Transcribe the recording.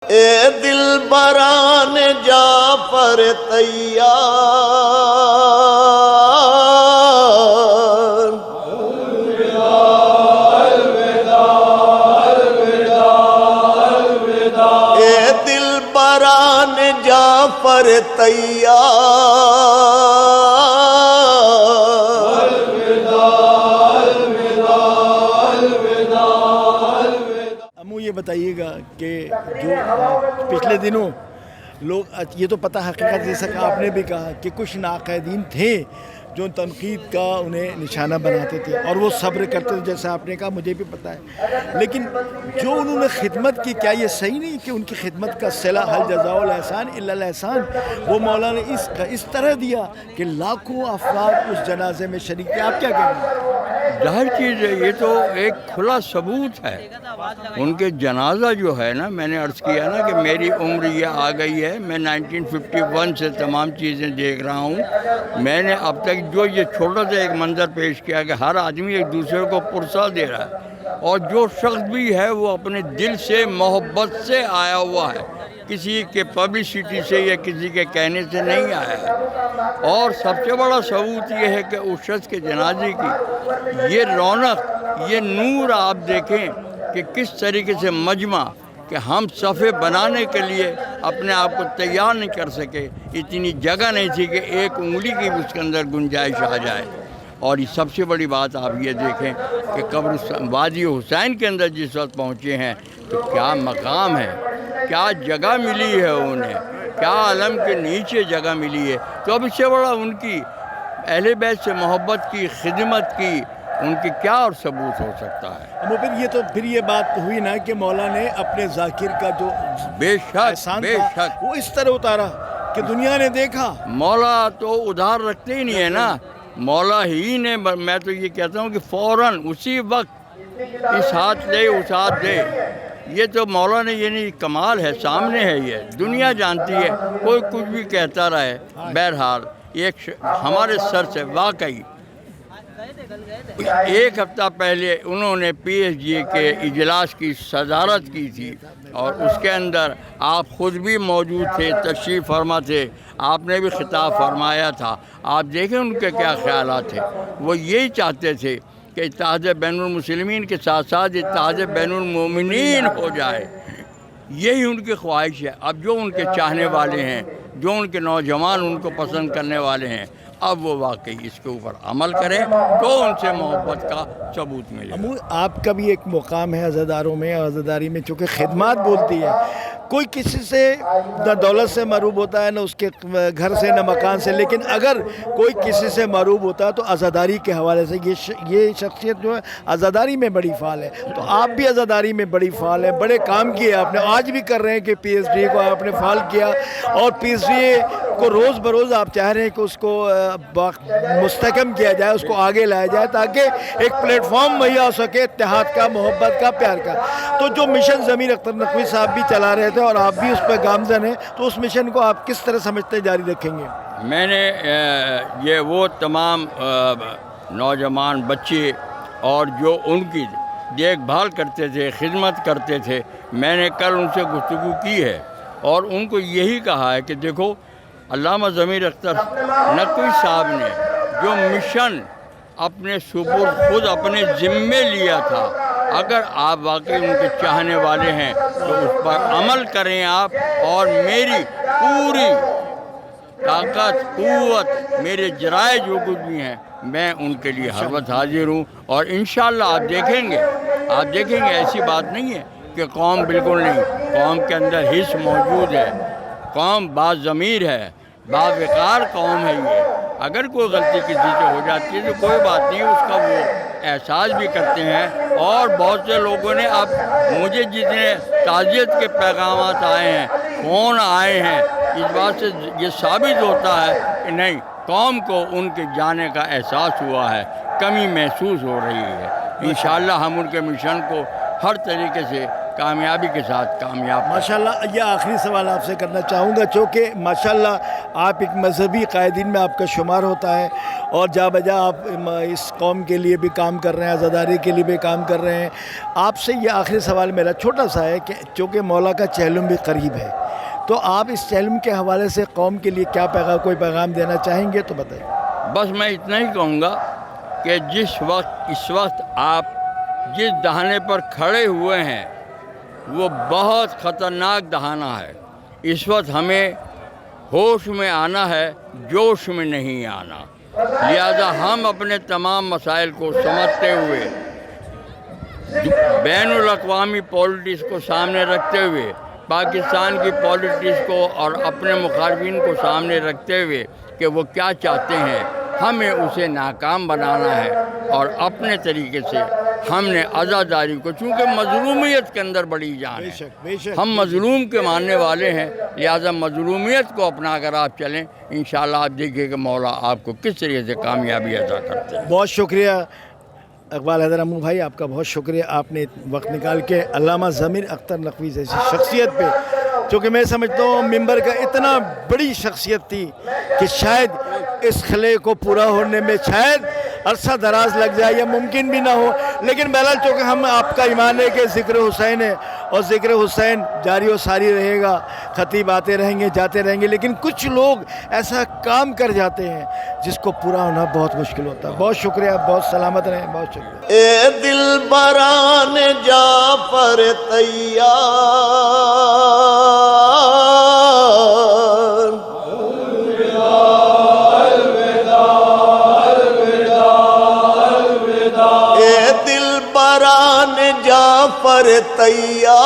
اے دل بران جعفر تیار، اے دل بران جعفر تیار، امو یہ بتائیے گا کہ جو پچھلے دنوں لوگ، یہ تو پتہ حقیقت جیسا کہ آپ نے بھی کہا کہ کچھ ناقائدین تھے جو تنقید کا انہیں نشانہ بناتے تھے اور وہ صبر کرتے تھے، جیسا آپ نے کہا مجھے بھی پتہ ہے، لیکن جو انہوں نے خدمت کی، کیا یہ صحیح نہیں کہ ان کی خدمت کا صلہ حل جزاء الاحسان الا الاحسان؟ وہ مولا نے اس طرح دیا کہ لاکھوں افراد اس جنازے میں شریک تھے. آپ کیا کہیں گے؟ ظاہر چیز ہے، یہ تو ایک کھلا ثبوت ہے. ان کے جنازہ جو ہے نا، میں نے عرض کیا نا کہ میری عمر یہ آ گئی ہے، میں 1951 سے تمام چیزیں دیکھ رہا ہوں. میں نے اب تک جو یہ چھوٹا سا ایک منظر پیش کیا کہ ہر آدمی ایک دوسرے کو پرسہ دے رہا ہے، اور جو شخص بھی ہے وہ اپنے دل سے محبت سے آیا ہوا ہے، کسی کے پبلسٹی سے یا کسی کے کہنے سے نہیں آیا ہے. اور سب سے بڑا ثبوت یہ ہے کہ اس شخص کے جنازے کی یہ رونق، یہ نور آپ دیکھیں کہ کس طریقے سے مجمع، کہ ہم صفحے بنانے کے لیے اپنے آپ کو تیار نہیں کر سکے، اتنی جگہ نہیں تھی کہ ایک انگلی کی بھی اس کے اندر گنجائش آ جائے. اور یہ سب سے بڑی بات آپ یہ دیکھیں کہ قبرستان وادی حسین کے اندر جس وقت پہنچے ہیں تو کیا مقام ہے، کیا جگہ ملی ہے انہیں، کیا علم کے نیچے جگہ ملی ہے. تو اب اس سے بڑا ان کی اہل بیت سے محبت کی، خدمت کی، ان کی کیا اور ثبوت ہو سکتا ہے. پھر یہ بات ہوئی نا کہ مولا نے اپنے ذاکر کا جو بے احسان تھا وہ اس طرح اتارا کہ دنیا نے دیکھا. مولا تو ادھار رکھتے ہی نہیں ہے نا. مولا ہی نے، میں تو یہ کہتا ہوں کہ فوراً اسی وقت اس ہاتھ دے اس ہاتھ دے. یہ تو مولا نے، یہ نہیں کمال ہے، سامنے ہے، یہ دنیا جانتی ہے. کوئی کچھ بھی کہتا رہے، بہرحال ایک ہمارے سر سے واقعی ایک ہفتہ پہلے انہوں نے پی ایچ ڈی کے اجلاس کی صدارت کی تھی، اور اس کے اندر آپ خود بھی موجود تھے، تشریف فرما تھے، آپ نے بھی خطاب فرمایا تھا. آپ دیکھیں ان کے کیا خیالات تھے. وہ یہی چاہتے تھے کہ اتحاد بین المسلمین کے ساتھ ساتھ اتحاد بین المومنین ہو جائے. یہی ان کی خواہش ہے. اب جو ان کے چاہنے والے ہیں، جو ان کے نوجوان ان کو پسند کرنے والے ہیں، اب وہ واقعی اس کے اوپر عمل کریں تو ان سے محبت کا ثبوت ملے. آپ کا بھی ایک مقام ہے عزاداروں میں، اور عزاداری میں چونکہ خدمات بولتی ہے. کوئی کسی سے نہ دولت سے محروب ہوتا ہے، نہ اس کے گھر سے، نہ مکان سے، لیکن اگر کوئی کسی سے محروب ہوتا ہے تو عزاداری کے حوالے سے یہ شخصیت جو ہے عزاداری میں بڑی فعال ہے. تو آپ بھی عزاداری میں بڑی فعال ہیں، بڑے کام کیے آپ نے، آج بھی کر رہے ہیں کہ پی ایچ ڈی کو آپ نے فعال کیا، اور پی ایچ ڈی کو روز بروز آپ چاہ رہے ہیں کہ اس کو مستحکم کیا جائے، اس کو آگے لایا جائے تاکہ ایک پلیٹ فارم مہیا ہو سکے اتحاد کا، محبت کا، پیار کا. تو جو مشن ضمیر اختر نقوی صاحب بھی چلا رہے تھے اور آپ بھی اس پہ گامزن ہیں، تو اس مشن کو آپ کس طرح سمجھتے جاری رکھیں گے؟ میں نے یہ وہ تمام نوجوان بچے اور جو ان کی دیکھ بھال کرتے تھے، خدمت کرتے تھے، میں نے کل ان سے گفتگو کی ہے اور ان کو یہی کہا ہے کہ دیکھو، علامہ ضمیر اختر نقوی صاحب نے جو مشن اپنے سپرد خود اپنے ذمے لیا تھا، اگر آپ واقعی ان کے چاہنے والے ہیں تو اس پر عمل کریں آپ. اور میری پوری طاقت، قوت، میرے ذرائع جو کچھ بھی ہیں، میں ان کے لیے ہر وقت حاضر ہوں. اور انشاءاللہ آپ دیکھیں گے ایسی بات نہیں ہے کہ قوم بالکل نہیں. قوم کے اندر حص موجود ہے، قوم با ضمیر ہے، باوقار قوم ہے. یہ اگر کوئی غلطی کسی سے ہو جاتی ہے تو کوئی بات نہیں، اس کا وہ احساس بھی کرتے ہیں. اور بہت سے لوگوں نے، اب مجھے جتنے تعزیت کے پیغامات آئے ہیں، فون آئے ہیں، اس بات سے یہ ثابت ہوتا ہے کہ نہیں، قوم کو ان کے جانے کا احساس ہوا ہے، کمی محسوس ہو رہی ہے. انشاءاللہ ہم ان کے مشن کو ہر طریقے سے کامیابی کے ساتھ کامیاب کریں۔ ماشاءاللہ یہ آخری سوال آپ سے کرنا چاہوں گا، چونکہ ماشاءاللہ آپ ایک مذہبی قائدین میں آپ کا شمار ہوتا ہے اور جا بجا آپ اس قوم کے لیے بھی کام کر رہے ہیں، عزاداری کے لیے بھی کام کر رہے ہیں۔ آپ سے یہ آخری سوال میرا چھوٹا سا ہے کہ چونکہ مولا کا چہلم بھی قریب ہے، تو آپ اس چہلم کے حوالے سے قوم کے لیے کیا کوئی پیغام دینا چاہیں گے تو بتائیے۔ بس میں اتنا ہی کہوں گا کہ اس وقت آپ جس دہانے پر کھڑے ہوئے ہیں وہ بہت خطرناک دہانہ ہے۔ اس وقت ہمیں ہوش میں آنا ہے، جوش میں نہیں آنا، لہذا ہم اپنے تمام مسائل کو سمجھتے ہوئے، بین الاقوامی پالیٹکس کو سامنے رکھتے ہوئے، پاکستان کی پالیٹکس کو اور اپنے مخالفین کو سامنے رکھتے ہوئے کہ وہ کیا چاہتے ہیں، ہمیں اسے ناکام بنانا ہے اور اپنے طریقے سے ہم نے عزاداری کو، چونکہ مظلومیت کے اندر بڑی جان ہے، ہم مظلوم کے ماننے والے ہیں، لہذا مظلومیت کو اپنا کر آپ چلیں، انشاءاللہ آپ دیکھیں کہ مولا آپ کو کس طریقے سے کامیابی عطا کرتے ہیں۔ بہت شکریہ اقبال حیدر امو بھائی، آپ کا بہت شکریہ، آپ نے وقت نکال کے علامہ ضمیر اختر نقوی جیسی شخصیت پہ، چونکہ میں سمجھتا ہوں ممبر کا اتنا بڑی شخصیت تھی کہ شاید اس خلے کو پورا ہونے میں شاید عرصہ دراز لگ جائے یا ممکن بھی نہ ہو، لیکن بہرحال چونکہ ہم آپ کا ایمان ہے کہ ذکر حسین ہے اور ذکر حسین جاری و ساری رہے گا، خطیب آتے رہیں گے جاتے رہیں گے، لیکن کچھ لوگ ایسا کام کر جاتے ہیں جس کو پورا ہونا بہت مشکل ہوتا ہے۔ بہت شکریہ، بہت سلامت رہیں، بہت شکریہ۔ اے دل بران جعفر تیار، اے دل بران جعفر تیار،